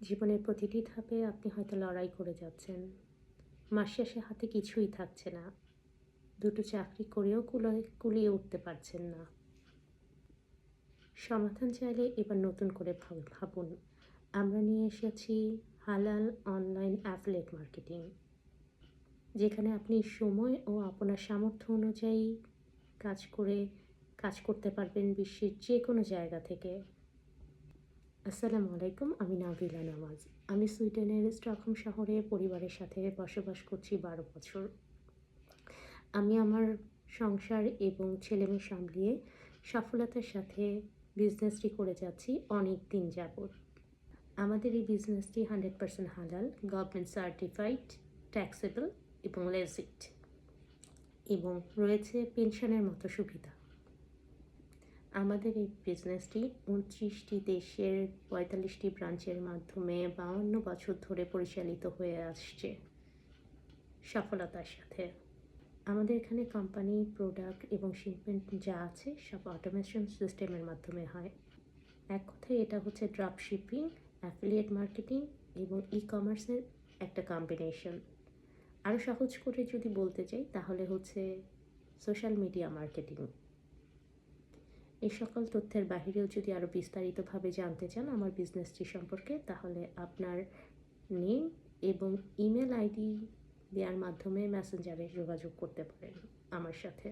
জীবনের প্রতিটি ধাপে আপনি হয়তো লড়াই করে যাচ্ছেন। মাস শেষে হাতে কিছুই থাকছে না। দুটো চাকরি করেও কুলিয়ে উঠতে পারছেন না। সমাধান চাইলে এবার নতুন করে ভাবুন। আমরা নিয়ে এসেছি হালাল অনলাইন অ্যাফিলিয়েট মার্কেটিং, যেখানে আপনি সময় ও আপনার সামর্থ্য অনুযায়ী কাজ করতে পারবেন বিশ্বের যে কোনো জায়গা থেকে। আসসালামু আলাইকুম, আমি নাবিলা নামাজ। আমি সুইডেনের স্টকহোম শহরে পরিবারের সাথে বসবাস করছি 12 বছর। আমি আমার সংসার এবং ছেলেমেয়ে সামলিয়ে সফলতার সাথে বিজনেসটি করে যাচ্ছি অনেক দিন যাবৎ। আমাদের এই বিজনেসটি 100% হালাল, গভর্নমেন্ট সার্টিফাইড, ট্যাক্সেবল এবং লেজিট, এবং রয়েছে পেনশনের মতো সুবিধা। আমাদের এই বিজনেসটি 29টি দেশের 45টি ব্রাঞ্চের মাধ্যমে 52 বছর ধরে পরিচালিত হয়ে আসছে সফলতার সাথে। আমাদের এখানে কোম্পানি, প্রোডাক্ট এবং শিপমেন্ট যা আছে সব অটোমেশন সিস্টেমের মাধ্যমে হয়। এক কথায় এটা হচ্ছে ড্রপ শিপিং, অ্যাফিলিয়েট মার্কেটিং এবং ই-কমার্সের একটা কম্বিনেশন। আরও সহজ করে যদি বলতে চাই তাহলে হচ্ছে সোশ্যাল মিডিয়া মার্কেটিং। এই সকল তথ্যের বাহিরেও যদি আরও বিস্তারিতভাবে জানতে চান আমার বিজনেসটি সম্পর্কে, তাহলে আপনার নেম এবং ইমেল আইডি দেওয়ার মাধ্যমে মেসেঞ্জারে যোগাযোগ করতে পারেন আমার সাথে।